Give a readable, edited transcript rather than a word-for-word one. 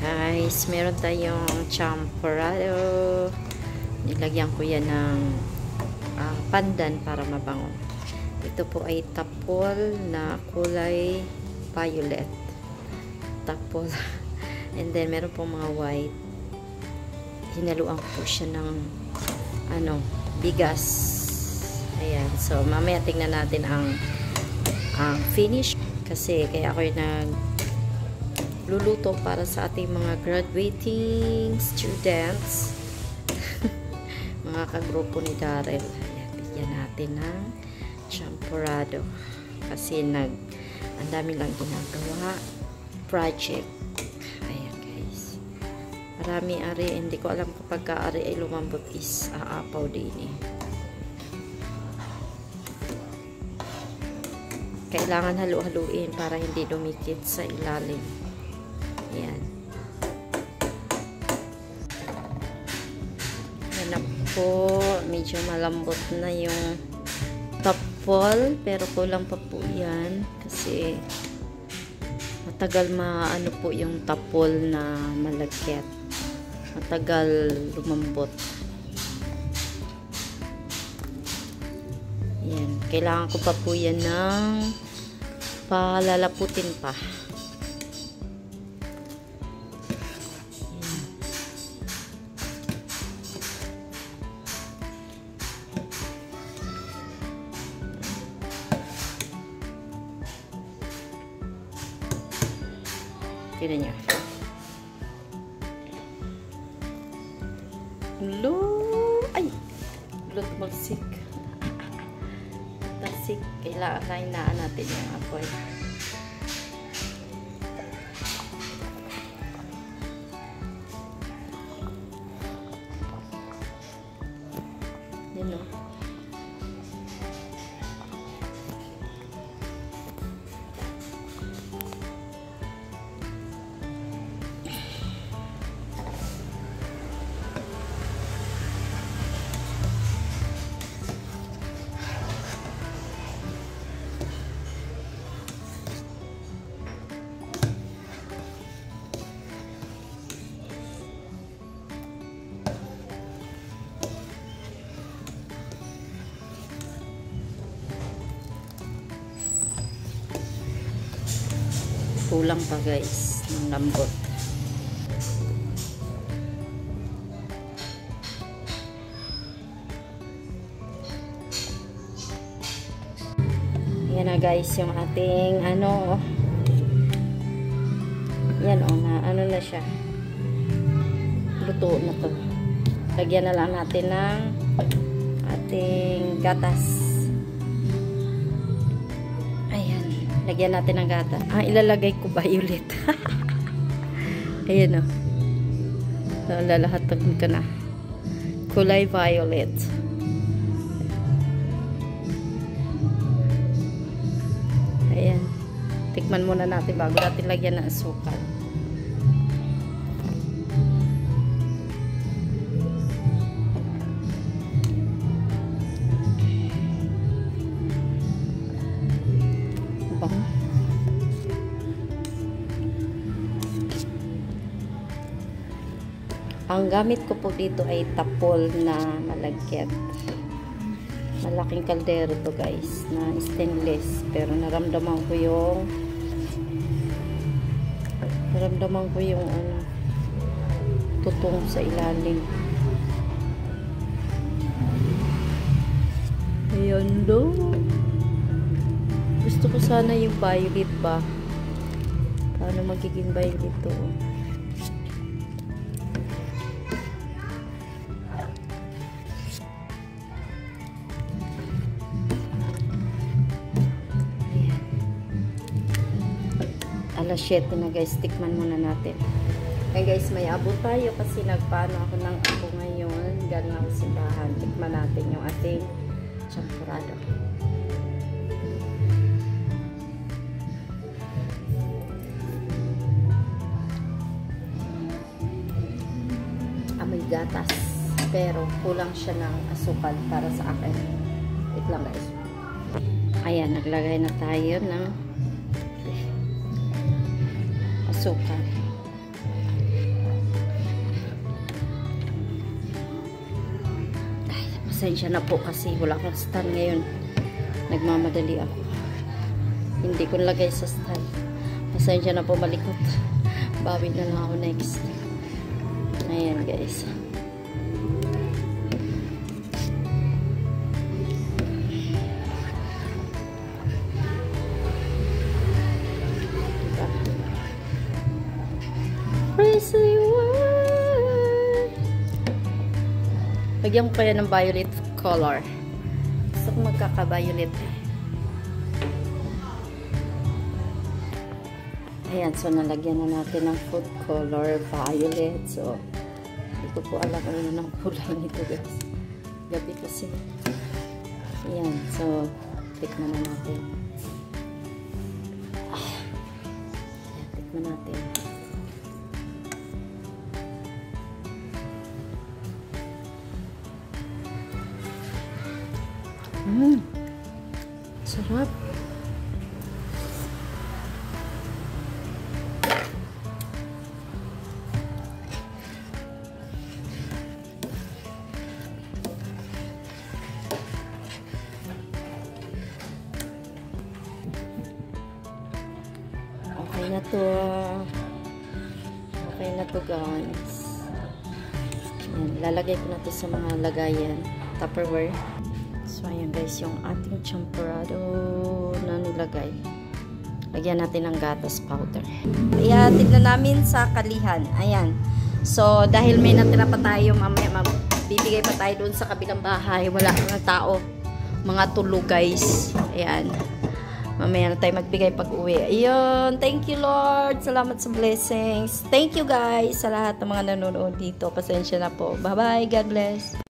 Guys, meron tayong champorado. Nilagyan ko yan ng pandan para mabango. Ito po ay tapol na kulay violet. Tapol. And then, meron pong mga white. Hinaluan ko po siya ng bigas. Ayan. So, mamaya tingnan natin ang finish. Kasi, kaya ako yung luluto para sa ating mga graduating students. Mga kagrupo ni Darrell. Ayan, bigyan natin ng champorado. Kasi ang dami lang ginagawa project. Ayan guys. Marami ari. Hindi ko alam kapag ari ay lumambot is aapaw din eh. Kailangan halu-haluin para hindi dumikit sa ilalim. Ayan. Yan na po. Medyo malambot na yung tapol. Pero kulang pa po yan. Kasi matagal maano po yung tapol na malagkit. Matagal lumambot. Ayan. Kailangan ko pa po yan ng palalaputin pa. Tignan niya. Hello! Ay! Hello, tumagsik. Tumagsik. Kailangan natin yung apoy. Yan o. Kulang pa guys ng lambot. Yan na guys yung ating yan na siya, luto na to. Lagyan na lang natin ng ating gatas. Lagyan natin ng gata. Ilalagay ko violet. Ayan o. Lalahatag ko na. Kulay violet. Ayan. Tikman muna natin bago natin lagyan ng asukal. Ang gamit ko po dito ay tapol na malagkit. Malaking kaldero to guys, na stainless. Pero naramdaman ko yung tutong sa ilalim. Ayan do. Gusto ko sana yung violet ba? Paano magiging violet to? Alas 7 na guys, tikman muna natin. Okay guys, may abot tayo kasi nagpaano ako ng abo ngayon. Galing ako simbahan. Tikman natin yung ating champorado. Amoy gatas. Pero kulang siya ng asukal para sa akin. Wait lang guys. Ayan, naglagay na tayo ng asukal. Pasensya na po kasi wala akong stand ngayon. Nagmamadali ako. Hindi ko nilagay sa stand. Pasensya na po, malikot. Bawi na lang ako next. Ayan guys. Praise the Lord. Lagyan ko kaya ng violet color. Gusto ko magkaka-violet eh. Ayan, so nalagyan na natin ng food color violet. So, hindi ko po alam ano ng kulay nito guys. Gabi kasi. Ayan, so tikman na natin. Ayan, tikman natin. Sarap. Okay na to. Okay na to guys. Ayan, lalagay ko na to sa mga lagayan. Tupperware. So, ayan guys, yung ating champurrado na nilagay. Lagyan natin ng gatas powder. Ayan, tignan namin sa kalihan. Ayan. So, dahil may natira pa tayo, mamaya bibigay pa tayo doon sa kabilang bahay. Wala ng tao. Mga tulog guys. Ayan. Mamaya na tayo magbigay pag-uwi. Ayun. Thank you Lord. Salamat sa blessings. Thank you guys sa lahat ng mga nanonood dito. Pasensya na po. Bye-bye. God bless.